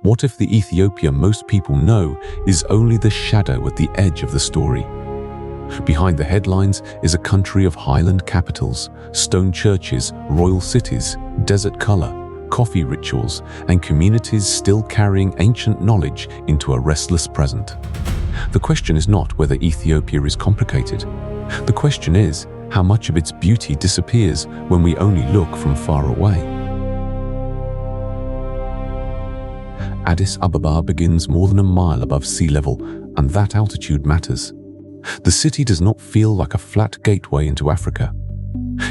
What if the Ethiopia most people know is only the shadow at the edge of the story? Behind the headlines is a country of highland capitals, stone churches, royal cities, desert color, coffee rituals, and communities still carrying ancient knowledge into a restless present. The question is not whether Ethiopia is complicated. The question is how much of its beauty disappears when we only look from far away. Addis Ababa begins more than a mile above sea level, and that altitude matters. The city does not feel like a flat gateway into Africa.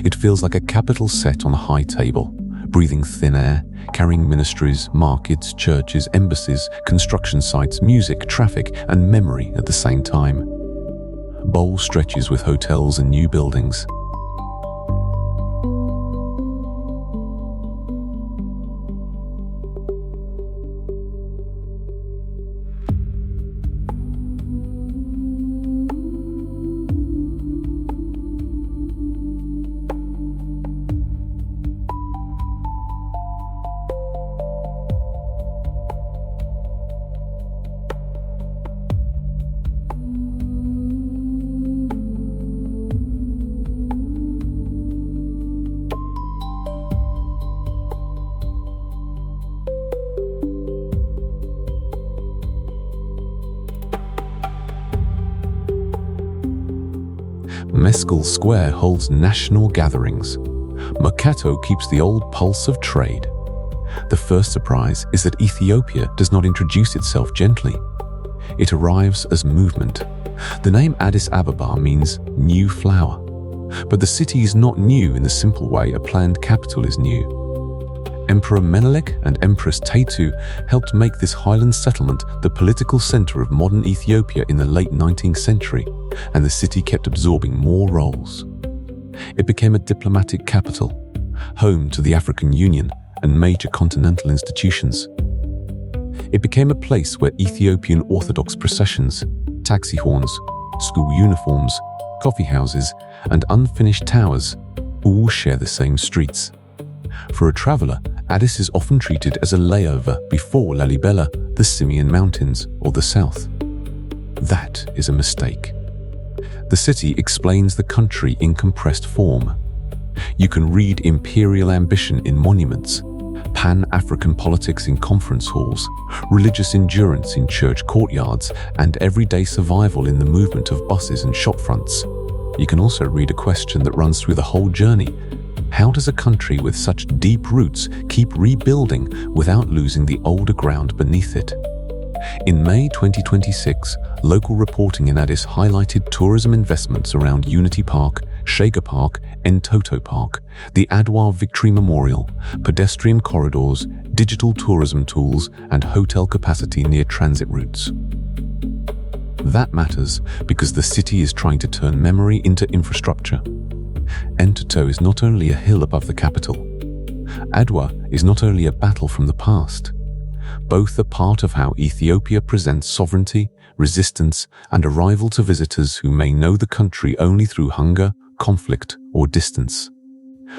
It feels like a capital set on a high table, breathing thin air, carrying ministries, markets, churches, embassies, construction sites, music, traffic, and memory at the same time. Bowl stretches with hotels and new buildings. Meskel Square holds national gatherings. Mercato keeps the old pulse of trade. The first surprise is that Ethiopia does not introduce itself gently. It arrives as movement. The name Addis Ababa means new flower. But the city is not new in the simple way a planned capital is new. Emperor Menelik and Empress Taytu helped make this highland settlement the political center of modern Ethiopia in the late 19th century, and the city kept absorbing more roles. It became a diplomatic capital, home to the African Union and major continental institutions. It became a place where Ethiopian Orthodox processions, taxi horns, school uniforms, coffee houses, and unfinished towers all share the same streets. For a traveler, Addis is often treated as a layover before Lalibela, the Simien Mountains, or the south. That is a mistake. The city explains the country in compressed form. You can read imperial ambition in monuments, Pan-African politics in conference halls, religious endurance in church courtyards, and everyday survival in the movement of buses and shop fronts. You can also read a question that runs through the whole journey. How does a country with such deep roots keep rebuilding without losing the older ground beneath it? In May 2026, local reporting in Addis highlighted tourism investments around Unity Park, Shega Park, Entoto Park, the Adwa Victory Memorial, pedestrian corridors, digital tourism tools, and hotel capacity near transit routes. That matters because the city is trying to turn memory into infrastructure. Entoto is not only a hill above the capital. Adwa is not only a battle from the past. Both are part of how Ethiopia presents sovereignty, resistance, and arrival to visitors who may know the country only through hunger, conflict, or distance.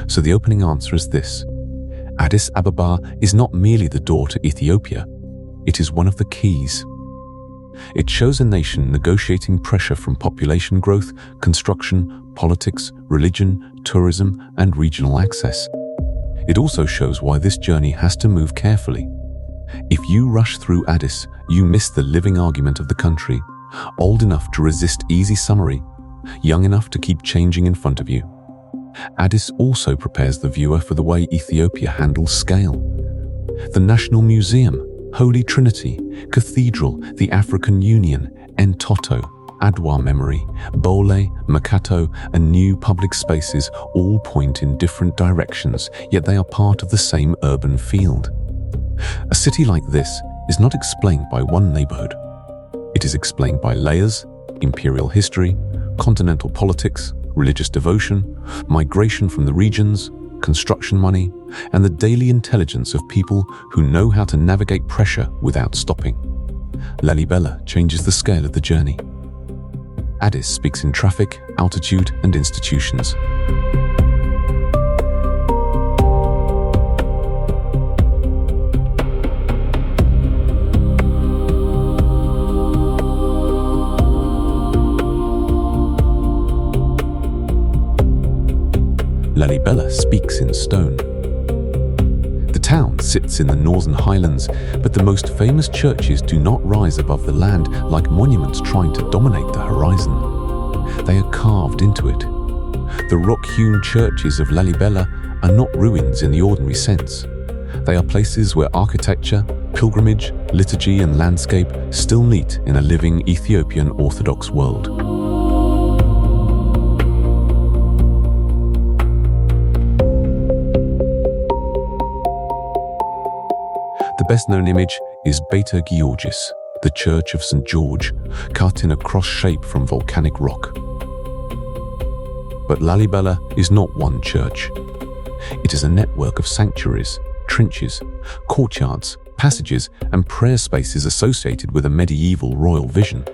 So the opening answer is this: Addis Ababa is not merely the door to Ethiopia, it is one of the keys. It shows a nation negotiating pressure from population growth, construction, politics, religion, tourism, and regional access. It also shows why this journey has to move carefully. If you rush through Addis, you miss the living argument of the country, old enough to resist easy summary, young enough to keep changing in front of you. Addis also prepares the viewer for the way Ethiopia handles scale. The National Museum, Holy Trinity, Cathedral, the African Union, Entoto, Adwa Memory, Bole, Mercato, and new public spaces all point in different directions, yet they are part of the same urban field. A city like this is not explained by one neighborhood. It is explained by layers, imperial history, continental politics, religious devotion, migration from the regions, construction money, and the daily intelligence of people who know how to navigate pressure without stopping. Lalibela changes the scale of the journey. Addis speaks in traffic, altitude, and institutions. Lalibela speaks in stone. The town sits in the northern Highlands, but the most famous churches do not rise above the land like monuments trying to dominate the horizon. They are carved into it. The rock-hewn churches of Lalibela are not ruins in the ordinary sense. They are places where architecture, pilgrimage, liturgy, and landscape still meet in a living Ethiopian Orthodox world. The best-known image is Beta Georgis, the Church of St. George, cut in a cross shape from volcanic rock. But Lalibela is not one church. It is a network of sanctuaries, trenches, courtyards, passages, and prayer spaces associated with a medieval royal vision.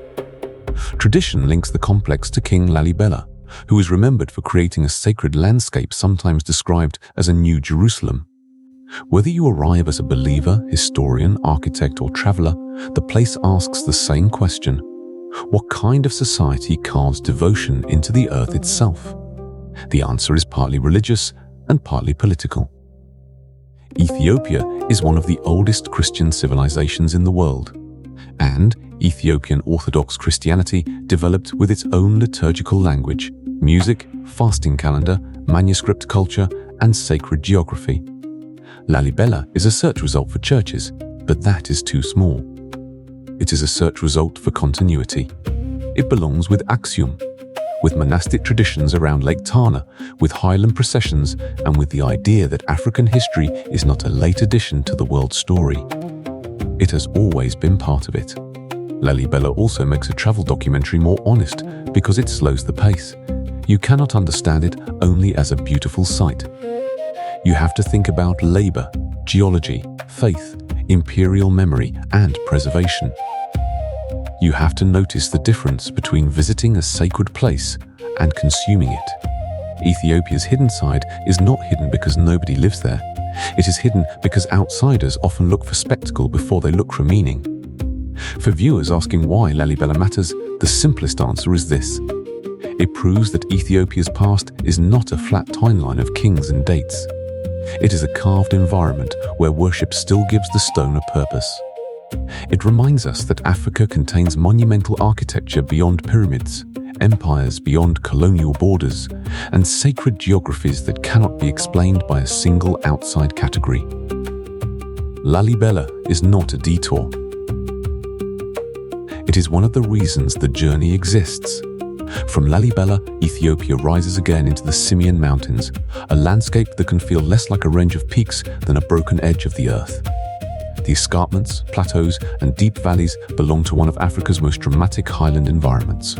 Tradition links the complex to King Lalibela, who is remembered for creating a sacred landscape sometimes described as a New Jerusalem. Whether you arrive as a believer, historian, architect, or traveler, the place asks the same question: what kind of society carves devotion into the earth itself? The answer is partly religious and partly political. Ethiopia is one of the oldest Christian civilizations in the world, and Ethiopian Orthodox Christianity developed with its own liturgical language, music, fasting calendar, manuscript culture, and sacred geography. Lalibela is a search result for churches, but that is too small. It is a search result for continuity. It belongs with Axum, with monastic traditions around Lake Tana, with highland processions, and with the idea that African history is not a late addition to the world's story. It has always been part of it. Lalibela also makes a travel documentary more honest because it slows the pace. You cannot understand it only as a beautiful sight. You have to think about labor, geology, faith, imperial memory, and preservation. You have to notice the difference between visiting a sacred place and consuming it. Ethiopia's hidden side is not hidden because nobody lives there. It is hidden because outsiders often look for spectacle before they look for meaning. For viewers asking why Lalibela matters, the simplest answer is this: it proves that Ethiopia's past is not a flat timeline of kings and dates. It is a carved environment where worship still gives the stone a purpose. It reminds us that Africa contains monumental architecture beyond pyramids, empires beyond colonial borders, and sacred geographies that cannot be explained by a single outside category. Lalibela is not a detour. It is one of the reasons the journey exists. From Lalibela, Ethiopia rises again into the Simien Mountains, a landscape that can feel less like a range of peaks than a broken edge of the earth. The escarpments, plateaus, and deep valleys belong to one of Africa's most dramatic highland environments.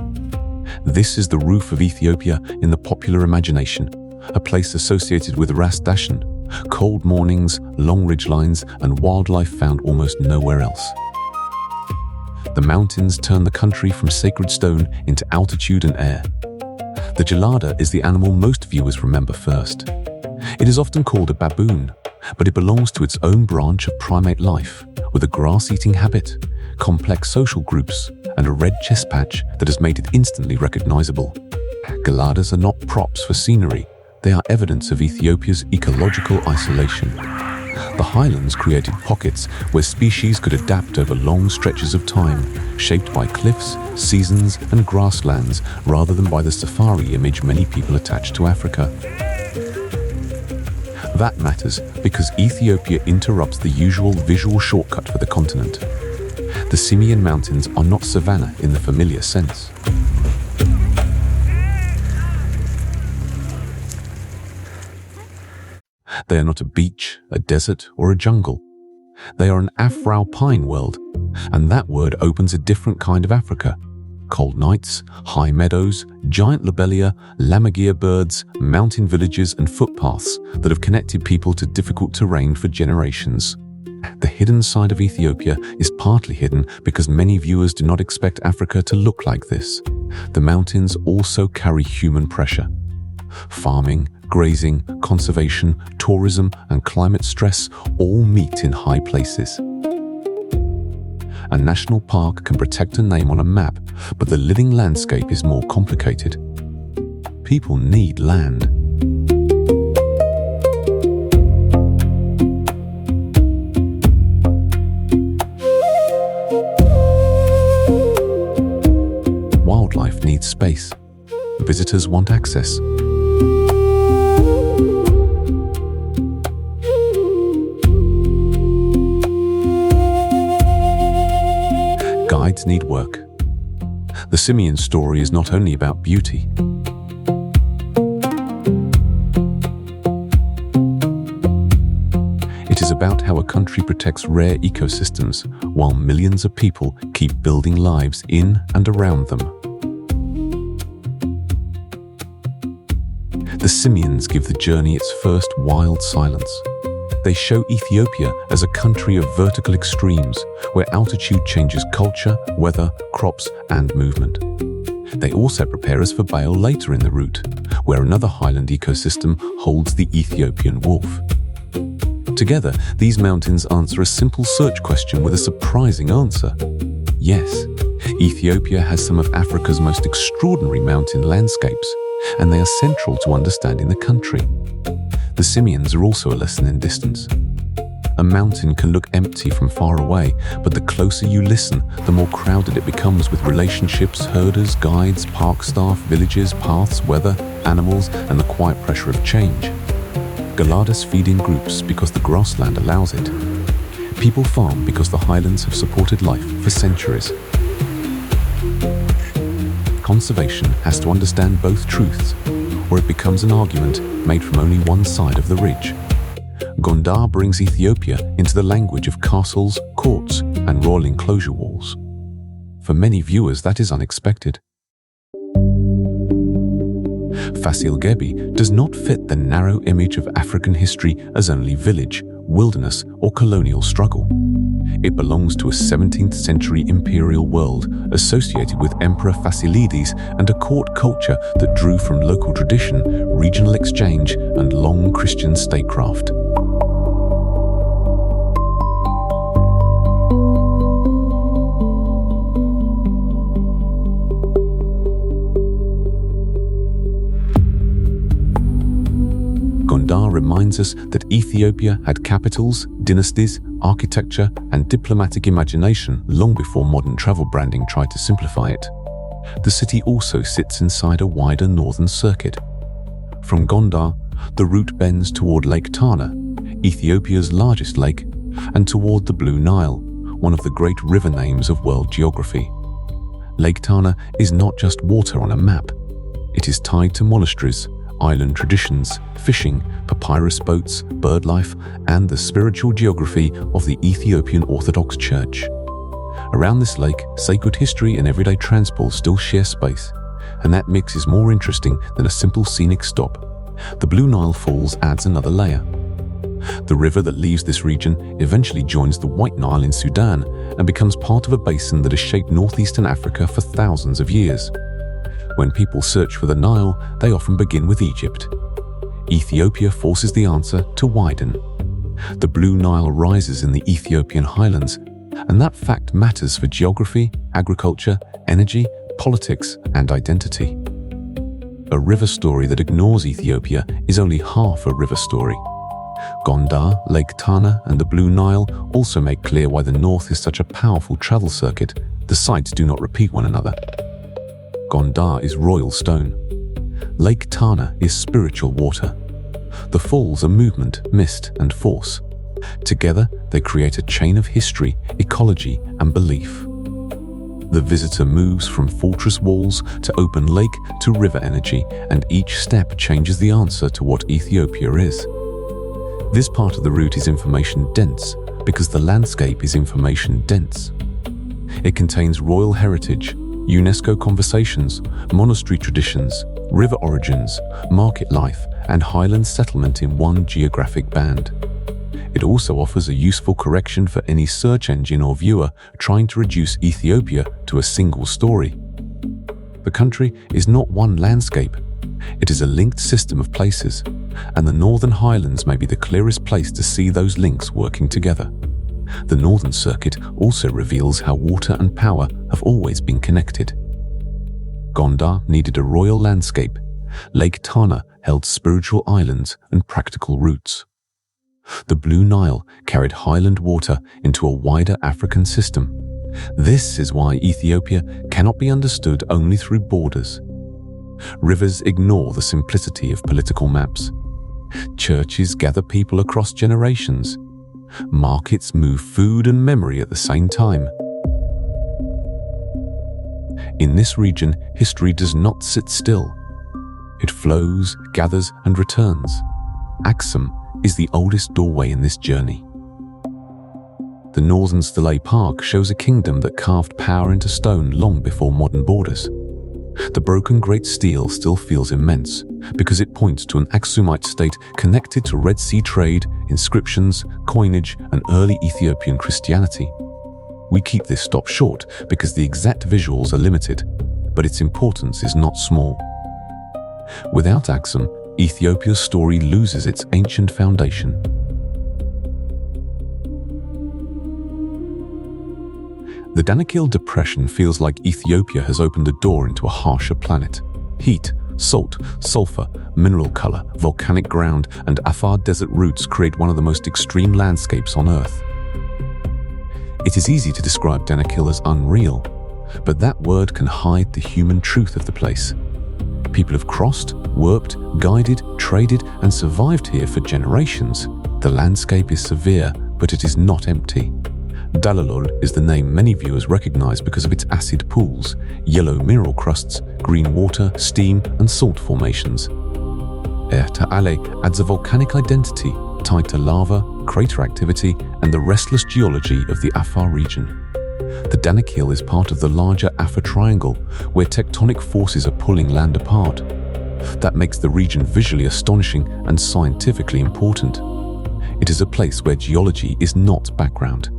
This is the roof of Ethiopia in the popular imagination, a place associated with Ras Dashen, cold mornings, long ridgelines, and wildlife found almost nowhere else. The mountains turn the country from sacred stone into altitude and air. The gelada is the animal most viewers remember first. It is often called a baboon, but it belongs to its own branch of primate life, with a grass-eating habit, complex social groups, and a red chest patch that has made it instantly recognizable. Geladas are not props for scenery, they are evidence of Ethiopia's ecological isolation. The highlands created pockets where species could adapt over long stretches of time, shaped by cliffs, seasons, and grasslands, rather than by the safari image many people attach to Africa. That matters because Ethiopia interrupts the usual visual shortcut for the continent. The Simien Mountains are not savanna in the familiar sense. They are not a beach, a desert, or a jungle. They are an Afro-alpine world, and that word opens a different kind of Africa. Cold nights, high meadows, giant lobelia, lamagia birds, mountain villages, and footpaths that have connected people to difficult terrain for generations. The hidden side of Ethiopia is partly hidden because many viewers do not expect Africa to look like this. The mountains also carry human pressure. Farming, grazing, conservation, tourism, and climate stress all meet in high places. A national park can protect a name on a map, but the living landscape is more complicated. People need land. needs space. Visitors want access. Guides need work. The Simien story is not only about beauty. It is about how a country protects rare ecosystems while millions of people keep building lives in and around them. The Simiens give the journey its first wild silence. They show Ethiopia as a country of vertical extremes where altitude changes culture, weather, crops, and movement. They also prepare us for Bale later in the route, where another highland ecosystem holds the Ethiopian wolf. Together, these mountains answer a simple search question with a surprising answer. Yes, Ethiopia has some of Africa's most extraordinary mountain landscapes, and they are central to understanding the country. The Simiens are also a lesson in distance. A mountain can look empty from far away, but the closer you listen, the more crowded it becomes with relationships, herders, guides, park staff, villages, paths, weather, animals, and the quiet pressure of change. Galadas feed in groups because the grassland allows it. People farm because the highlands have supported life for centuries. Conservation has to understand both truths, or it becomes an argument made from only one side of the ridge. Gondar brings Ethiopia into the language of castles, courts, and royal enclosure walls. For many viewers, that is unexpected. Fasil Gebi does not fit the narrow image of African history as only village, wilderness, or colonial struggle. It belongs to a 17th century imperial world associated with Emperor Fasilides and a court culture that drew from local tradition, regional exchange, and long Christian statecraft. Gondar reminds us that Ethiopia had capitals, dynasties, architecture, and diplomatic imagination long before modern travel branding tried to simplify it. The city also sits inside a wider northern circuit. From Gondar, the route bends toward Lake Tana, Ethiopia's largest lake, and toward the Blue Nile, one of the great river names of world geography. Lake Tana is not just water on a map. It is tied to monasteries, island traditions, fishing, papyrus boats, bird life, and the spiritual geography of the Ethiopian Orthodox Church. Around this lake, sacred history and everyday transport still share space, and that mix is more interesting than a simple scenic stop. The Blue Nile Falls adds another layer. The river that leaves this region eventually joins the White Nile in Sudan and becomes part of a basin that has shaped northeastern Africa for thousands of years. When people search for the Nile, they often begin with Egypt. Ethiopia forces the answer to widen. The Blue Nile rises in the Ethiopian Highlands, and that fact matters for geography, agriculture, energy, politics, and identity. A river story that ignores Ethiopia is only half a river story. Gondar, Lake Tana, and the Blue Nile also make clear why the north is such a powerful travel circuit. The sites do not repeat one another. Gondar is royal stone. Lake Tana is spiritual water. The falls are movement, mist, and force. Together, they create a chain of history, ecology, and belief. The visitor moves from fortress walls to open lake to river energy, and each step changes the answer to what Ethiopia is. This part of the route is information dense because the landscape is information dense. It contains royal heritage, UNESCO conversations, monastery traditions, river origins, market life, and highland settlement in one geographic band. It also offers a useful correction for any search engine or viewer trying to reduce Ethiopia to a single story. The country is not one landscape. It is a linked system of places, and the Northern Highlands may be the clearest place to see those links working together. The Northern Circuit also reveals how water and power have always been connected. Gondar needed a royal landscape. Lake Tana held spiritual islands and practical roots. The Blue Nile carried highland water into a wider African system, This is why Ethiopia cannot be understood only through borders. Rivers ignore the simplicity of political maps. Churches gather people across generations. Markets move food and memory at the same time. In this region, history does not sit still. It flows, gathers, and returns. Axum is the oldest doorway in this journey. The northern Stele Park shows a kingdom that carved power into stone long before modern borders. The broken great stele still feels immense because it points to an Axumite state connected to Red Sea trade, inscriptions, coinage, and early Ethiopian Christianity. We keep this stop short because the exact visuals are limited, but its importance is not small. Without Axum, Ethiopia's story loses its ancient foundation. The Danakil Depression feels like Ethiopia has opened a door into a harsher planet. Heat, salt, sulfur, mineral color, volcanic ground, and Afar desert routes create one of the most extreme landscapes on Earth. It is easy to describe Danakil as unreal, but that word can hide the human truth of the place. People have crossed, worked, guided, traded, and survived here for generations. The landscape is severe, but it is not empty. Dalalol is the name many viewers recognize because of its acid pools, yellow mineral crusts, green water, steam, and salt formations. Ta'ale adds a volcanic identity tied to lava, crater activity, and the restless geology of the Afar region. The Danakil is part of the larger Afar Triangle, where tectonic forces are pulling land apart. That makes the region visually astonishing and scientifically important. It is a place where geology is not background.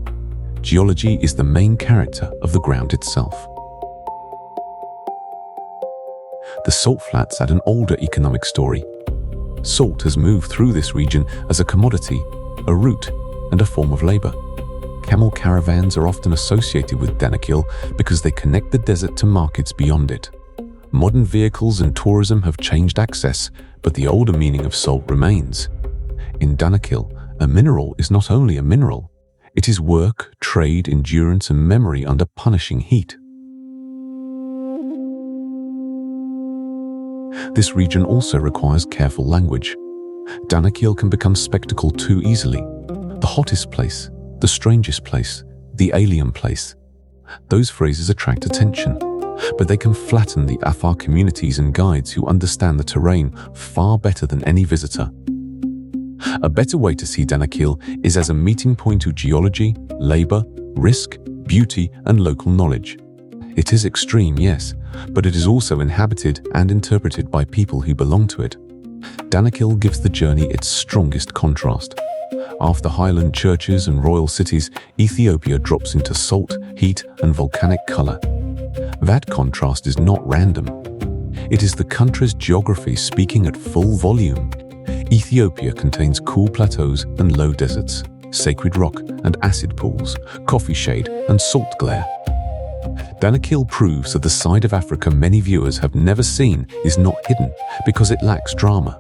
Geology is the main character of the ground itself. The salt flats add an older economic story. Salt has moved through this region as a commodity, a route, and a form of labor. Camel caravans are often associated with Danakil because they connect the desert to markets beyond it. Modern vehicles and tourism have changed access, but the older meaning of salt remains. In Danakil, a mineral is not only a mineral, it is work, trade, endurance, and memory under punishing heat. This region also requires careful language. Danakil can become spectacle too easily. The hottest place, the strangest place, the alien place. Those phrases attract attention, but they can flatten the Afar communities and guides who understand the terrain far better than any visitor. A better way to see Danakil is as a meeting point to geology, labor, risk, beauty, and local knowledge. It is extreme, yes, but it is also inhabited and interpreted by people who belong to it. Danakil gives the journey its strongest contrast. After highland churches and royal cities, Ethiopia drops into salt, heat, and volcanic color. That contrast is not random. It is the country's geography speaking at full volume. Ethiopia contains cool plateaus and low deserts, sacred rock and acid pools, coffee shade and salt glare. Danakil proves that the side of Africa many viewers have never seen is not hidden because it lacks drama.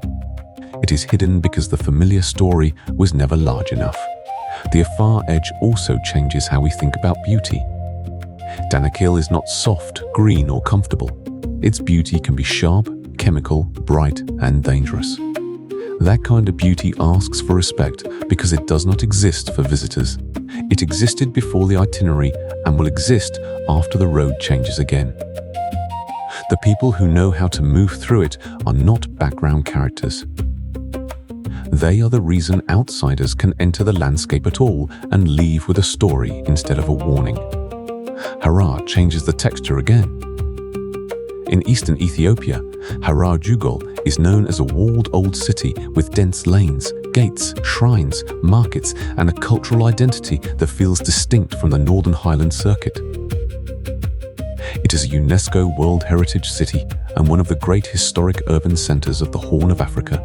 It is hidden because the familiar story was never large enough. The Afar edge also changes how we think about beauty. Danakil is not soft, green, or comfortable. Its beauty can be sharp, chemical, bright, and dangerous. That kind of beauty asks for respect because it does not exist for visitors. It existed before the itinerary and will exist after the road changes again. The people who know how to move through it are not background characters. They are the reason outsiders can enter the landscape at all and leave with a story instead of a warning. Harar changes the texture again. In eastern Ethiopia, Harar Jugol is known as a walled old city with dense lanes, gates, shrines, markets, and a cultural identity that feels distinct from the Northern Highland circuit. It is a UNESCO World Heritage City and one of the great historic urban centers of the Horn of Africa.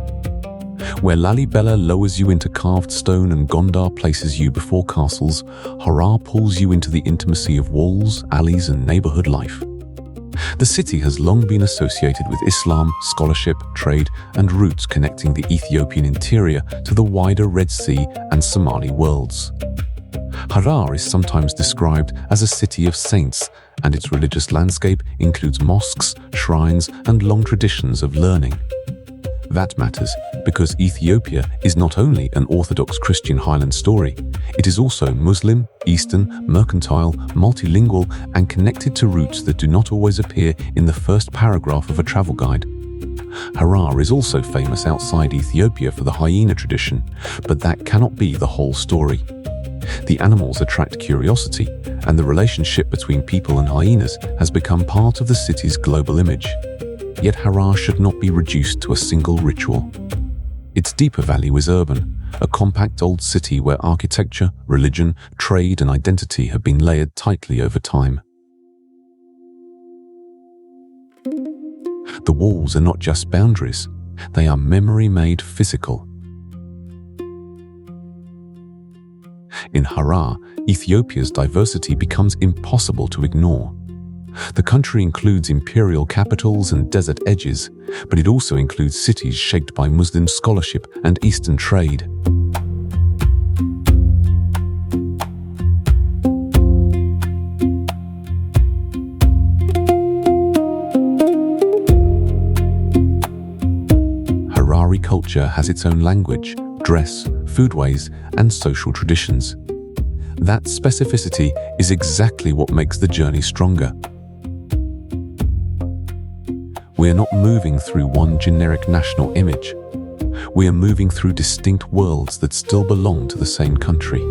Where Lalibela lowers you into carved stone and Gondar places you before castles, Harar pulls you into the intimacy of walls, alleys, and neighborhood life. The city has long been associated with Islam, scholarship, trade, and routes connecting the Ethiopian interior to the wider Red Sea and Somali worlds. Harar is sometimes described as a city of saints, and its religious landscape includes mosques, shrines, and long traditions of learning. That matters because Ethiopia is not only an Orthodox Christian highland story, it is also Muslim, Eastern, mercantile, multilingual, and connected to roots that do not always appear in the first paragraph of a travel guide. Harar is also famous outside Ethiopia for the hyena tradition, but that cannot be the whole story. The animals attract curiosity, and the relationship between people and hyenas has become part of the city's global image. Yet Harar should not be reduced to a single ritual. Its deeper value is urban, a compact old city where architecture, religion, trade, and identity have been layered tightly over time. The walls are not just boundaries, they are memory made physical. In Harar, Ethiopia's diversity becomes impossible to ignore. The country includes imperial capitals and desert edges, but it also includes cities shaped by Muslim scholarship and Eastern trade. Harari culture has its own language, dress, foodways, and social traditions. That specificity is exactly what makes the journey stronger. We are not moving through one generic national image. We are moving through distinct worlds that still belong to the same country.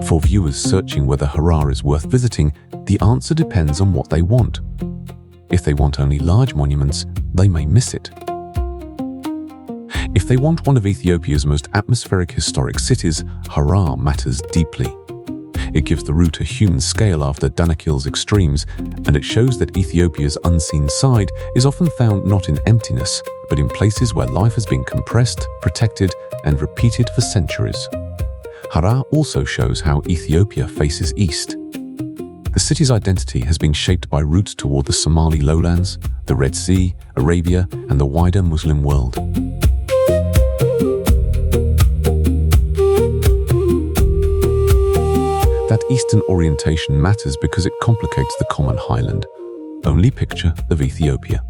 For viewers searching whether Harar is worth visiting, the answer depends on what they want. If they want only large monuments, they may miss it. If they want one of Ethiopia's most atmospheric historic cities, Harar matters deeply. It gives the route a human scale after Danakil's extremes, and it shows that Ethiopia's unseen side is often found not in emptiness, but in places where life has been compressed, protected, and repeated for centuries. Harar also shows how Ethiopia faces east. The city's identity has been shaped by roots toward the Somali lowlands, the Red Sea, Arabia, and the wider Muslim world. That Eastern orientation matters because it complicates the common highland, only picture of Ethiopia.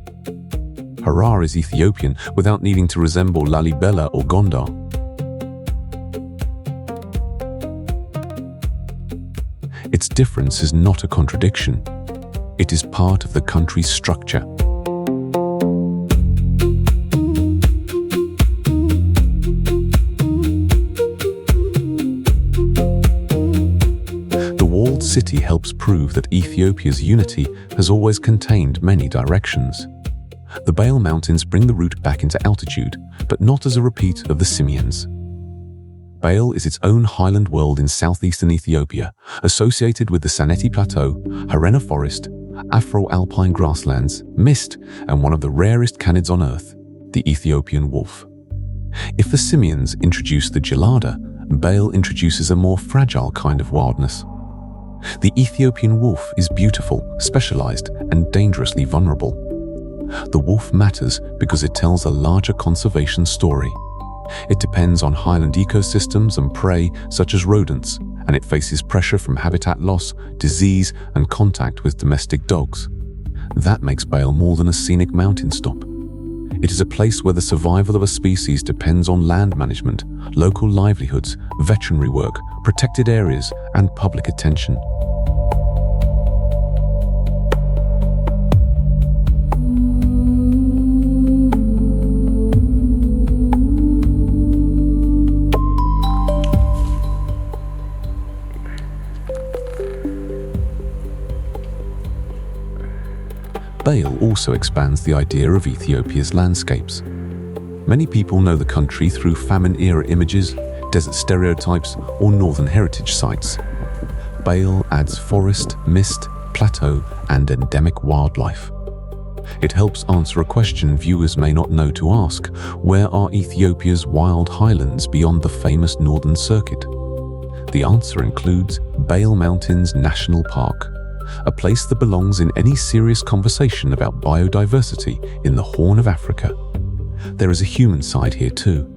Harar is Ethiopian without needing to resemble Lalibela or Gondar. Its difference is not a contradiction. It is part of the country's structure. The walled city helps prove that Ethiopia's unity has always contained many directions. The Bale Mountains bring the route back into altitude, but not as a repeat of the Simiens. Bale is its own highland world in southeastern Ethiopia, associated with the Saneti Plateau, Harena Forest, Afro-alpine grasslands, mist, and one of the rarest canids on earth, the Ethiopian wolf. If the Simiens introduce the gelada, Bale introduces a more fragile kind of wildness. The Ethiopian wolf is beautiful, specialized, and dangerously vulnerable. The wolf matters because it tells a larger conservation story. It depends on highland ecosystems and prey such as rodents, and it faces pressure from habitat loss, disease, and contact with domestic dogs. That makes Bale more than a scenic mountain stop. It is a place where the survival of a species depends on land management, local livelihoods, veterinary work, protected areas, and public attention. Bale also expands the idea of Ethiopia's landscapes. Many people know the country through famine-era images, desert stereotypes, or northern heritage sites. Bale adds forest, mist, plateau, and endemic wildlife. It helps answer a question viewers may not know to ask: where are Ethiopia's wild highlands beyond the famous Northern Circuit? The answer includes Bale Mountains National Park, a place that belongs in any serious conversation about biodiversity in the Horn of Africa. There is a human side here too.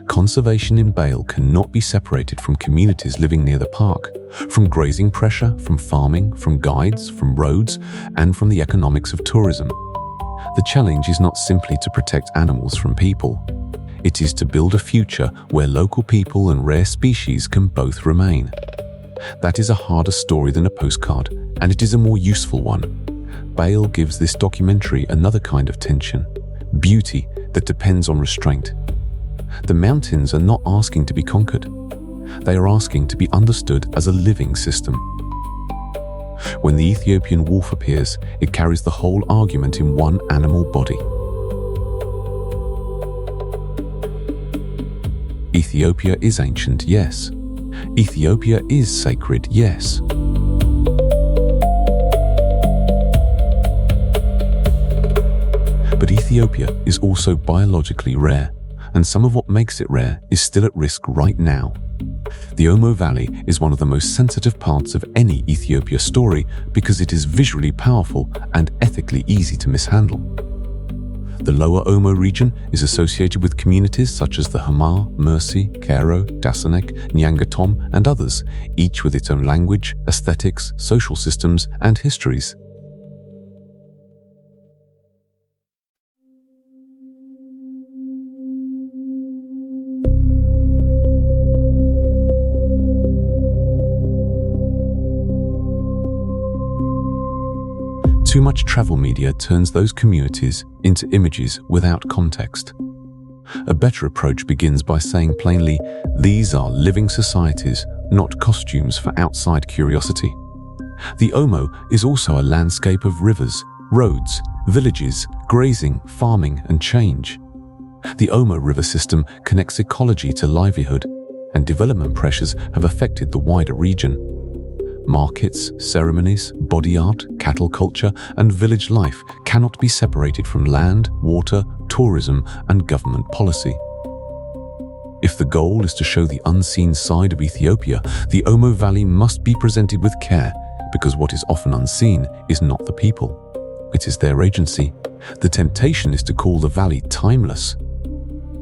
Conservation in Bale cannot be separated from communities living near the park, from grazing pressure, from farming, from guides, from roads, and from the economics of tourism. The challenge is not simply to protect animals from people. It is to build a future where local people and rare species can both remain. That is a harder story than a postcard, and it is a more useful one. Bale gives this documentary another kind of tension, beauty that depends on restraint. The mountains are not asking to be conquered. They are asking to be understood as a living system. When the Ethiopian wolf appears, it carries the whole argument in one animal body. Ethiopia is ancient, yes. Ethiopia is sacred, yes. But Ethiopia is also biologically rare, and some of what makes it rare is still at risk right now. The Omo Valley is one of the most sensitive parts of any Ethiopia story because it is visually powerful and ethically easy to mishandle. The lower Omo region is associated with communities such as the Hamar, Mercy, Cairo, Dasanek, Nyangatom, and others, each with its own language, aesthetics, social systems, and histories. Too much travel media turns those communities into images without context. A better approach begins by saying plainly, these are living societies, not costumes for outside curiosity. The Omo is also a landscape of rivers, roads, villages, grazing, farming, and change. The Omo river system connects ecology to livelihood, and development pressures have affected the wider region. Markets, ceremonies, body art, cattle culture, and village life cannot be separated from land, water, tourism, and government policy. If the goal is to show the unseen side of Ethiopia, the Omo Valley must be presented with care, because what is often unseen is not the people. It is their agency. The temptation is to call the valley timeless.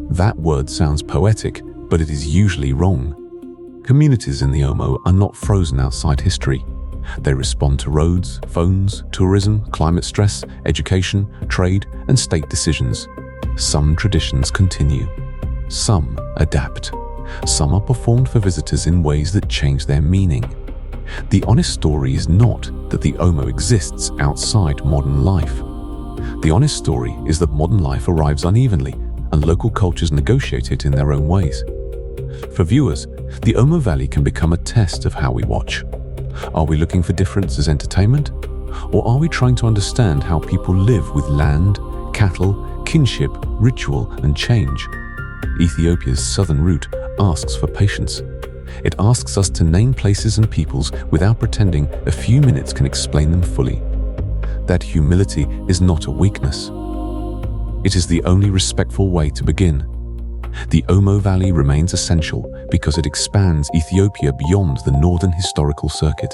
That word sounds poetic, but it is usually wrong. Communities in the Omo are not frozen outside history. They respond to roads, phones, tourism, climate stress, education, trade, and state decisions. Some traditions continue. Some adapt. Some are performed for visitors in ways that change their meaning. The honest story is not that the Omo exists outside modern life. The honest story is that modern life arrives unevenly, and local cultures negotiate it in their own ways. For viewers, the Omo Valley can become a test of how we watch. Are we looking for difference as entertainment? Or are we trying to understand how people live with land, cattle, kinship, ritual, and change? Ethiopia's southern route asks for patience. It asks us to name places and peoples without pretending a few minutes can explain them fully. That humility is not a weakness. It is the only respectful way to begin. The Omo Valley remains essential because it expands Ethiopia beyond the northern historical circuit.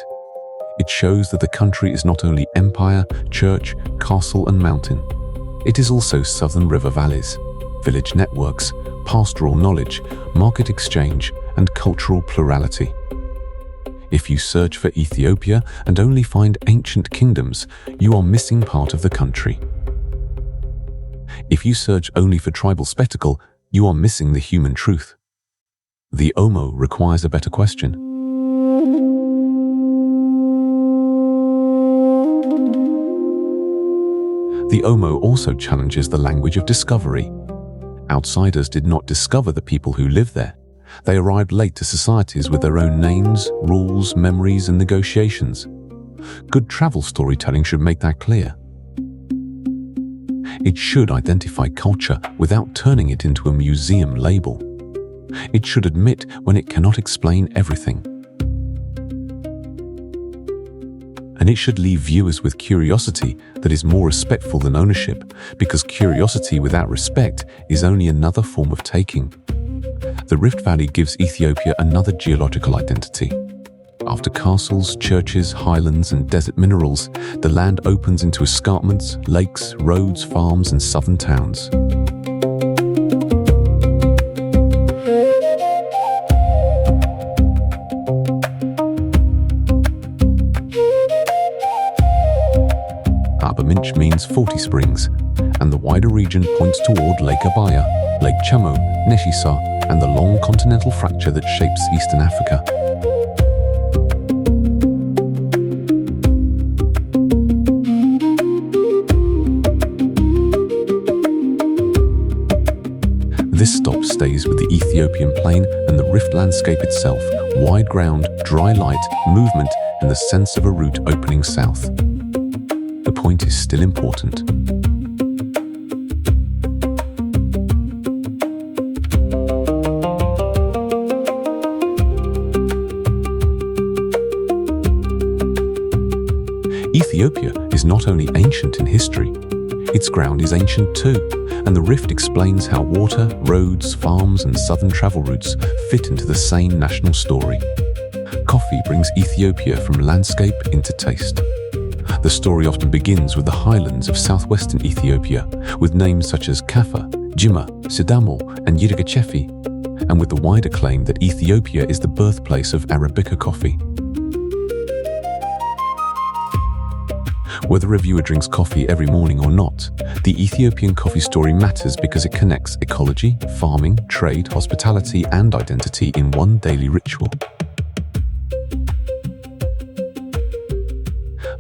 It shows that the country is not only empire, church, castle, and mountain. It is also southern river valleys, village networks, pastoral knowledge, market exchange, and cultural plurality. If you search for Ethiopia and only find ancient kingdoms, you are missing part of the country. If you search only for tribal spectacle, you are missing the human truth. The Omo requires a better question. The Omo also challenges the language of discovery. Outsiders did not discover the people who live there. They arrived late to societies with their own names, rules, memories, and negotiations. Good travel storytelling should make that clear. It should identify culture without turning it into a museum label. It should admit when it cannot explain everything. And it should leave viewers with curiosity that is more respectful than ownership, because curiosity without respect is only another form of taking. The Rift Valley gives Ethiopia another geological identity. After castles, churches, highlands, and desert minerals, the land opens into escarpments, lakes, roads, farms, and southern towns. Arba Minch means 40 springs, and the wider region points toward Lake Abaya, Lake Chamo, Neshisa, and the long continental fracture that shapes eastern Africa. This stop stays with the Ethiopian plain and the rift landscape itself, wide ground, dry light, movement, and the sense of a route opening south. The point is still important. Ethiopia is not only ancient in history, its ground is ancient too, and the rift explains how water, roads, farms, and southern travel routes fit into the same national story. Coffee brings Ethiopia from landscape into taste. The story often begins with the highlands of southwestern Ethiopia, with names such as Kaffa, Jimma, Sidamo, and Yirgachefi, and with the wider claim that Ethiopia is the birthplace of Arabica coffee. Whether a viewer drinks coffee every morning or not, the Ethiopian coffee story matters because it connects ecology, farming, trade, hospitality, and identity in one daily ritual.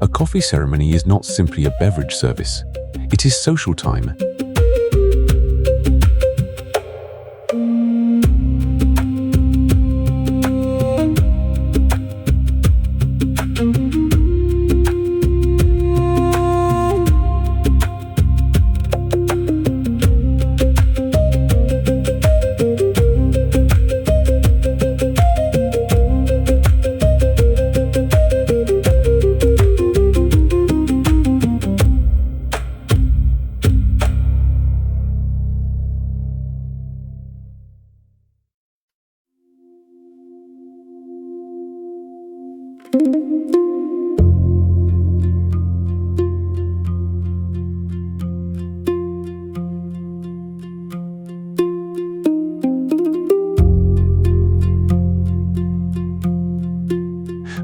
A coffee ceremony is not simply a beverage service. It is social time.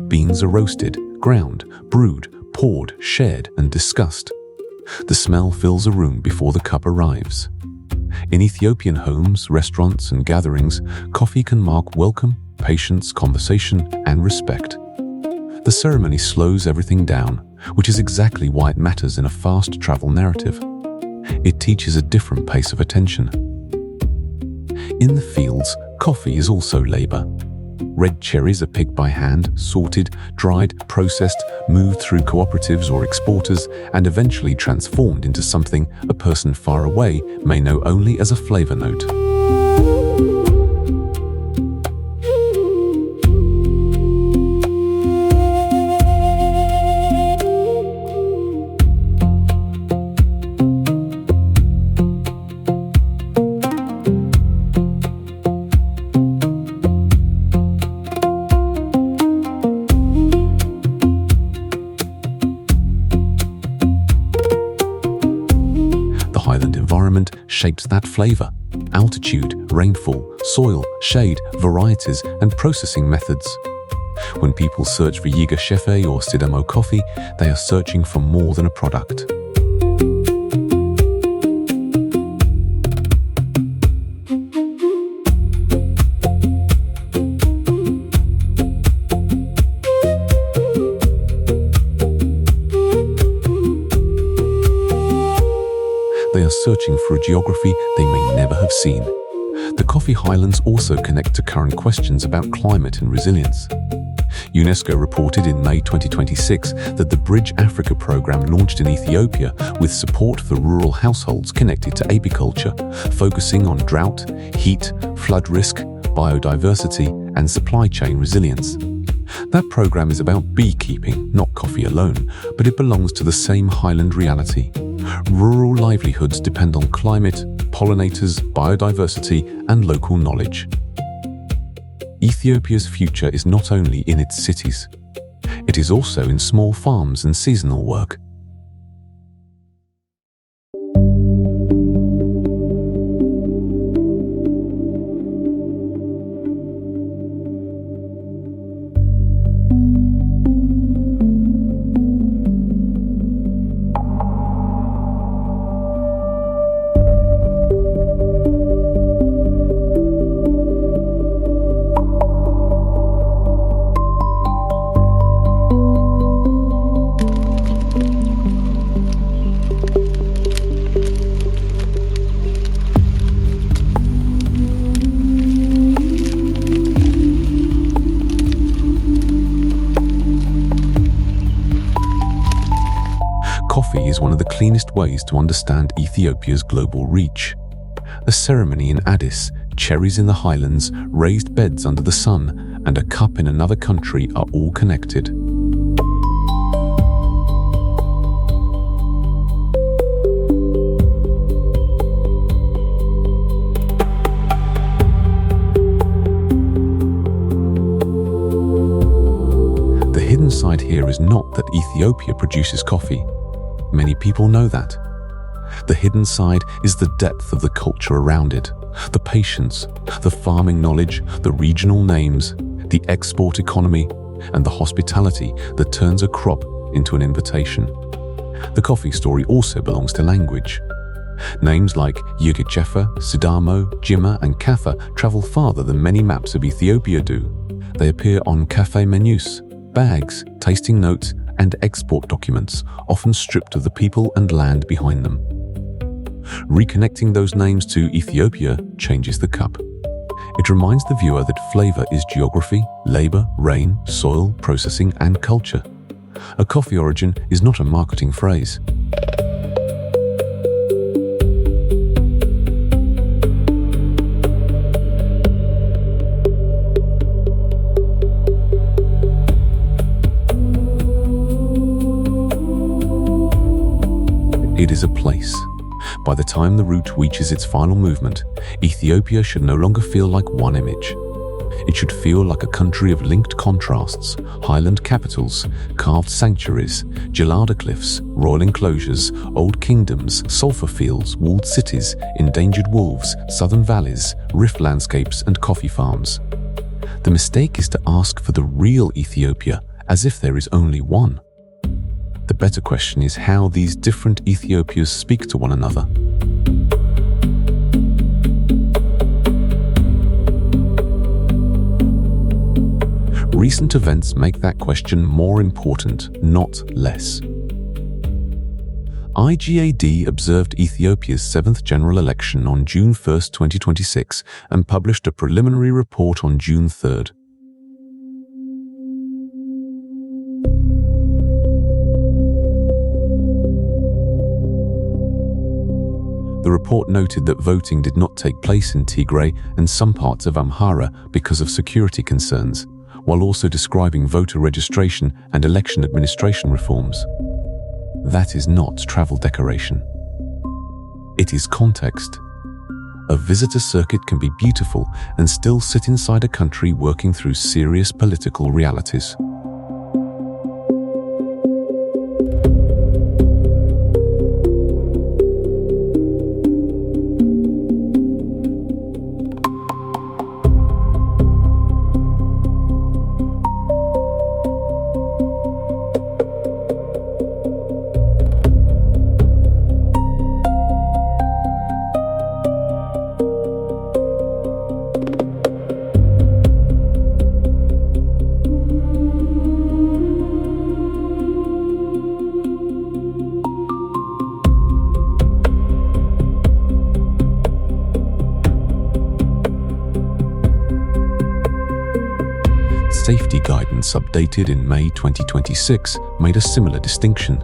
Beans are roasted, ground, brewed, poured, shared, and discussed. The smell fills a room before the cup arrives. In Ethiopian homes, restaurants, and gatherings, coffee can mark welcome, patience, conversation, and respect. The ceremony slows everything down, which is exactly why it matters in a fast travel narrative. It teaches a different pace of attention. In the fields, coffee is also labor. Red cherries are picked by hand, sorted, dried, processed, moved through cooperatives or exporters, and eventually transformed into something a person far away may know only as a flavor note. Shapes that flavor. Altitude, rainfall, soil, shade, varieties, and processing methods. When people search for Yiga Shefe or Sidamo coffee, they are searching for more than a product. They are searching for a geography they may never have seen. The coffee highlands also connect to current questions about climate and resilience. UNESCO reported in May 2026 that the Bridge Africa program launched in Ethiopia with support for rural households connected to apiculture, focusing on drought, heat, flood risk, biodiversity, and supply chain resilience. That program is about beekeeping, not coffee alone, but it belongs to the same highland reality. Rural livelihoods depend on climate, pollinators, biodiversity, and local knowledge. Ethiopia's future is not only in its cities, it is also in small farms and seasonal work. Coffee is one of the cleanest ways to understand Ethiopia's global reach. A ceremony in Addis, cherries in the Highlands, raised beds under the sun, and a cup in another country are all connected. The hidden side here is not that Ethiopia produces coffee. Many people know that. The hidden side is the depth of the culture around it, the patience, the farming knowledge, the regional names, the export economy, and the hospitality that turns a crop into an invitation. The coffee story also belongs to language. Names like Yirgacheffe, Sidamo, Jimma, and Kaffa travel farther than many maps of Ethiopia do. They appear on cafe menus, bags, tasting notes, and export documents, often stripped of the people and land behind them. Reconnecting those names to Ethiopia changes the cup. It reminds the viewer that flavor is geography, labor, rain, soil, processing, and culture. A coffee origin is not a marketing phrase. It is a place. By the time the route reaches its final movement, Ethiopia should no longer feel like one image. It should feel like a country of linked contrasts, highland capitals, carved sanctuaries, gelada cliffs, royal enclosures, old kingdoms, sulfur fields, walled cities, endangered wolves, southern valleys, rift landscapes, and coffee farms. The mistake is to ask for the real Ethiopia as if there is only one. The better question is how these different Ethiopias speak to one another. Recent events make that question more important, not less. IGAD observed Ethiopia's 7th general election on June 1, 2026, and published a preliminary report on June 3rd. The report noted that voting did not take place in Tigray and some parts of Amhara because of security concerns, while also describing voter registration and election administration reforms. That is not travel decoration. It is context. A visitor circuit can be beautiful and still sit inside a country working through serious political realities. Safety guidance updated in May 2026 made a similar distinction.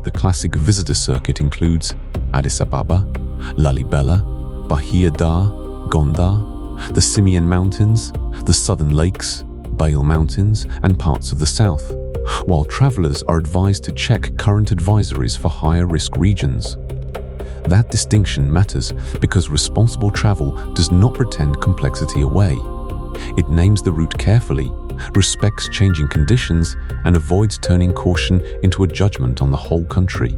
The classic visitor circuit includes Addis Ababa, Lalibela, Bahia Dar, Gondar, the Simien Mountains, the southern lakes, Bale Mountains, and parts of the south, while travelers are advised to check current advisories for higher risk regions. That distinction matters because responsible travel does not pretend complexity away. It names the route carefully, respects changing conditions, and avoids turning caution into a judgment on the whole country.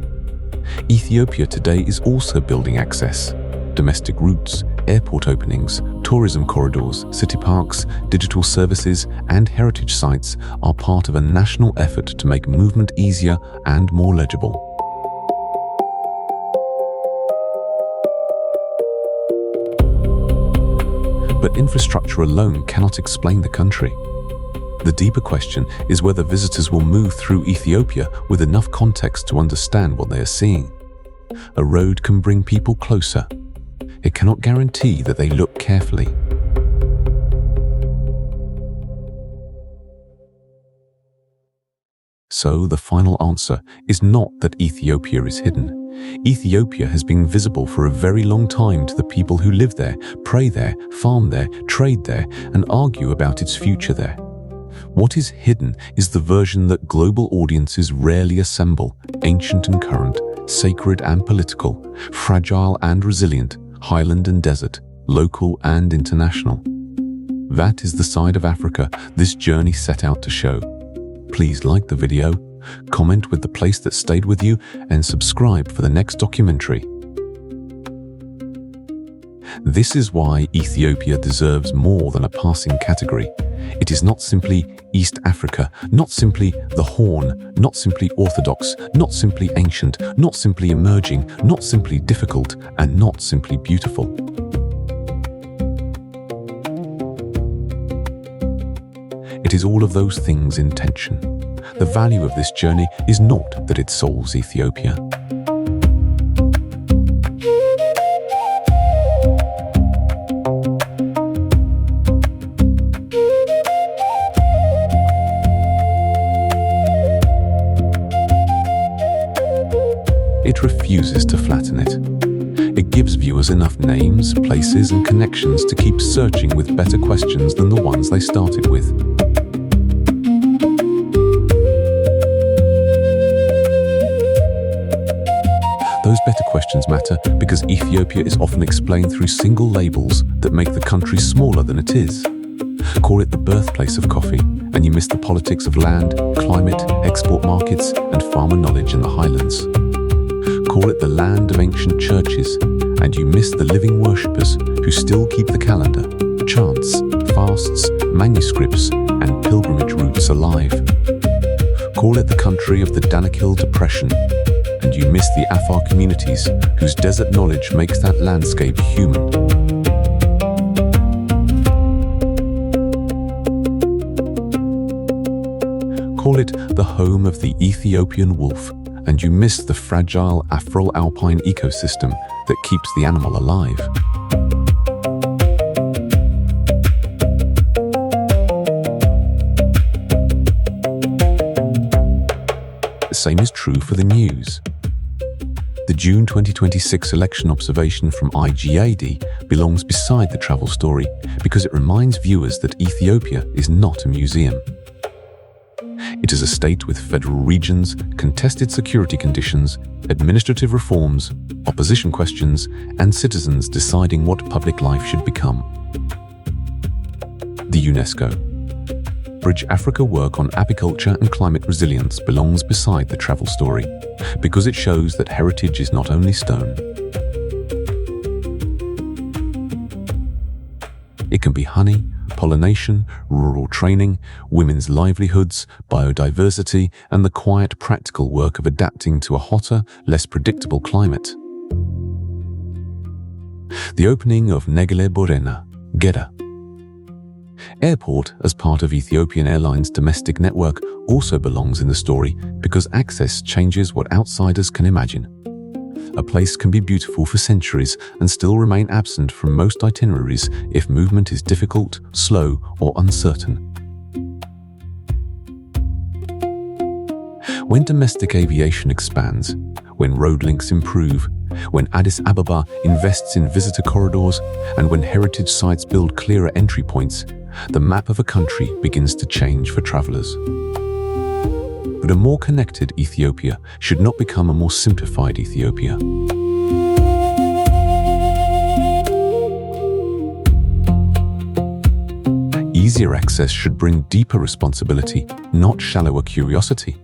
Ethiopia Today is also building access. Domestic routes, airport openings, tourism corridors, city parks, digital services, and heritage sites are part of a national effort to make movement easier and more legible. But infrastructure alone cannot explain the country. The deeper question is whether visitors will move through Ethiopia with enough context to understand what they are seeing. A road can bring people closer. It cannot guarantee that they look carefully. So the final answer is not that Ethiopia is hidden. Ethiopia has been visible for a very long time to the people who live there, pray there, farm there, trade there, and argue about its future there. What is hidden is the version that global audiences rarely assemble, ancient and current, sacred and political, fragile and resilient, highland and desert, local and international. That is the side of Africa this journey set out to show. Please like the video, comment with the place that stayed with you, and subscribe for the next documentary. This is why Ethiopia deserves more than a passing category. It is not simply East Africa, not simply the Horn, not simply orthodox, not simply ancient, not simply emerging, not simply difficult, and not simply beautiful. It is all of those things in tension. The value of this journey is not that it solves Ethiopia. It refuses to flatten it. It gives viewers enough names, places, and connections to keep searching with better questions than the ones they started with. Those better questions matter because Ethiopia is often explained through single labels that make the country smaller than it is. Call it the birthplace of coffee, and you miss the politics of land, climate, export markets, and farmer knowledge in the Highlands. Call it the land of ancient churches, and you miss the living worshippers who still keep the calendar, chants, fasts, manuscripts, and pilgrimage routes alive. Call it the country of the Danakil Depression, and you miss the Afar communities whose desert knowledge makes that landscape human. Call it the home of the Ethiopian wolf, and you miss the fragile Afro-alpine ecosystem that keeps the animal alive. The same is true for the news. The June 2026 election observation from IGAD belongs beside the travel story because it reminds viewers that Ethiopia is not a museum. It is a state with federal regions, contested security conditions, administrative reforms, opposition questions, and citizens deciding what public life should become. The UNESCO Bridge Africa work on apiculture and climate resilience belongs beside the travel story because it shows that heritage is not only stone. It can be honey, pollination, rural training, women's livelihoods, biodiversity, and the quiet practical work of adapting to a hotter, less predictable climate. The opening of Negele Borena, Gedda Airport, as part of Ethiopian Airlines' domestic network, also belongs in the story because access changes what outsiders can imagine. A place can be beautiful for centuries and still remain absent from most itineraries if movement is difficult, slow, or uncertain. When domestic aviation expands, when road links improve, when Addis Ababa invests in visitor corridors, and when heritage sites build clearer entry points, the map of a country begins to change for travelers. But a more connected Ethiopia should not become a more simplified Ethiopia. Easier access should bring deeper responsibility, not shallower curiosity.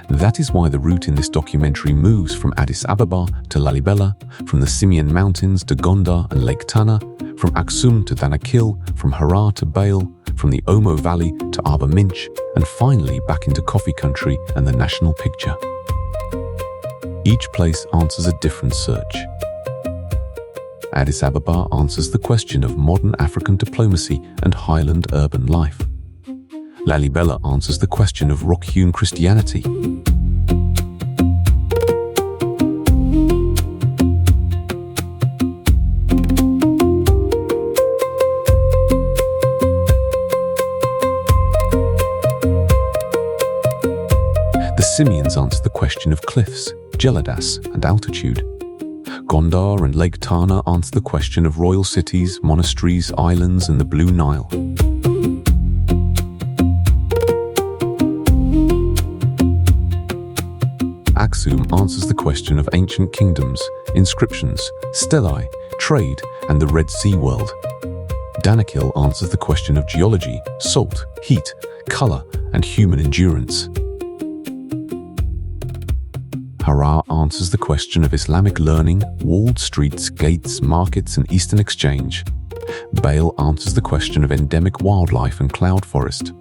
That is why the route in this documentary moves from Addis Ababa to Lalibela, from the Simien Mountains to Gondar and Lake Tana, from Axum to Danakil, from Harar to Bale, from the Omo Valley to Arba Minch, and finally back into coffee country and the national picture. Each place answers a different search. Addis Ababa answers the question of modern African diplomacy and highland urban life. Lalibela answers the question of rock-hewn Christianity. The Simiens answer the question of cliffs, geladas, and altitude. Gondar and Lake Tana answer the question of royal cities, monasteries, islands, and the Blue Nile. Axum answers the question of ancient kingdoms, inscriptions, stelae, trade, and the Red Sea world. Danakil answers the question of geology, salt, heat, color, and human endurance. Harar answers the question of Islamic learning, walled streets, gates, markets, and Eastern exchange. Bale answers the question of endemic wildlife and cloud forest.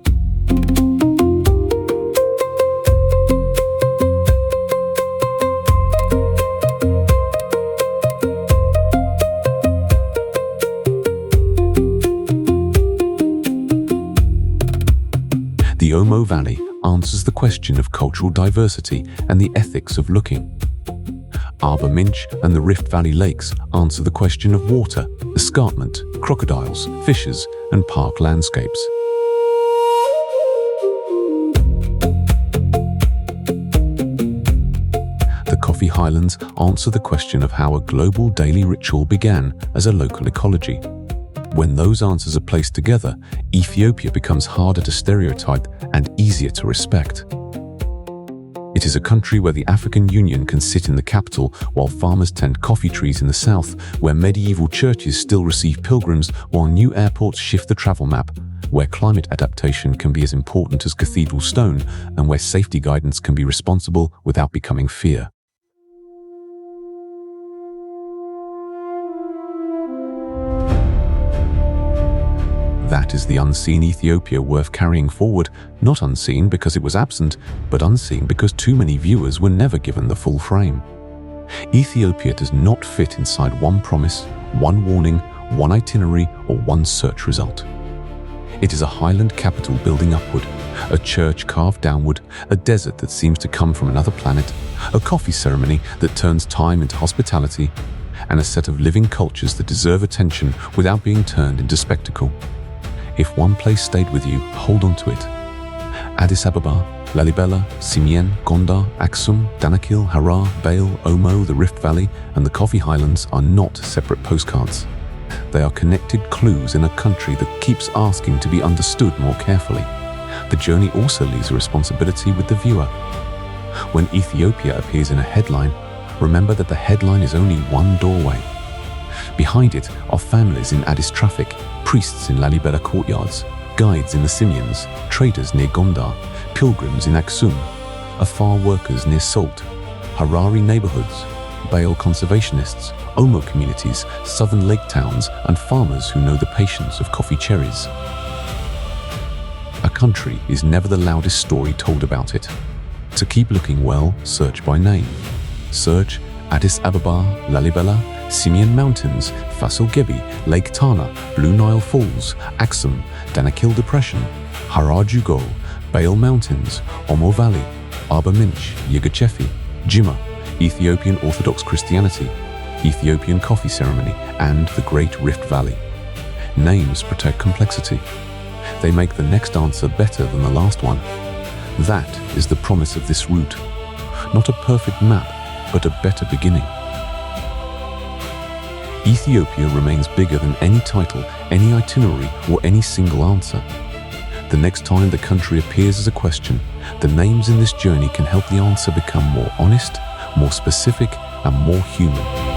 The Omo Valley answers the question of cultural diversity and the ethics of looking. Arba Minch and the Rift Valley lakes answer the question of water, escarpment, crocodiles, fishes, and park landscapes. The Coffee Highlands answer the question of how a global daily ritual began as a local ecology. When those answers are placed together, Ethiopia becomes harder to stereotype and easier to respect. It is a country where the African Union can sit in the capital while farmers tend coffee trees in the south, where medieval churches still receive pilgrims while new airports shift the travel map, where climate adaptation can be as important as cathedral stone, and where safety guidance can be responsible without becoming fear. That is the unseen Ethiopia worth carrying forward, not unseen because it was absent, but unseen because too many viewers were never given the full frame. Ethiopia does not fit inside one promise, one warning, one itinerary, or one search result. It is a highland capital building upward, a church carved downward, a desert that seems to come from another planet, a coffee ceremony that turns time into hospitality, and a set of living cultures that deserve attention without being turned into spectacle. If one place stayed with you, hold on to it. Addis Ababa, Lalibela, Simien, Gondar, Axum, Danakil, Harar, Bale, Omo, the Rift Valley, and the Coffee Highlands are not separate postcards. They are connected clues in a country that keeps asking to be understood more carefully. The journey also leaves a responsibility with the viewer. When Ethiopia appears in a headline, remember that the headline is only one doorway. Behind it are families in Addis traffic, priests in Lalibela courtyards, guides in the Simiens, traders near Gondar, pilgrims in Axum, Afar workers near Salt, Harari neighborhoods, Bale conservationists, Omo communities, southern lake towns, and farmers who know the patience of coffee cherries. A country is never the loudest story told about it. To keep looking well, search by name. Search Addis Ababa, Lalibela, Simien Mountains, Gebi, Lake Tana, Blue Nile Falls, Axum, Danakil Depression, Harar Jugol, Bale Mountains, Omo Valley, Arba Minch, Yagachefi, Jimma, Ethiopian Orthodox Christianity, Ethiopian coffee ceremony, and the Great Rift Valley. Names protect complexity. They make the next answer better than the last one. That is the promise of this route. Not a perfect map, but a better beginning. Ethiopia remains bigger than any title, any itinerary, or any single answer. The next time the country appears as a question, the names in this journey can help the answer become more honest, more specific, and more human.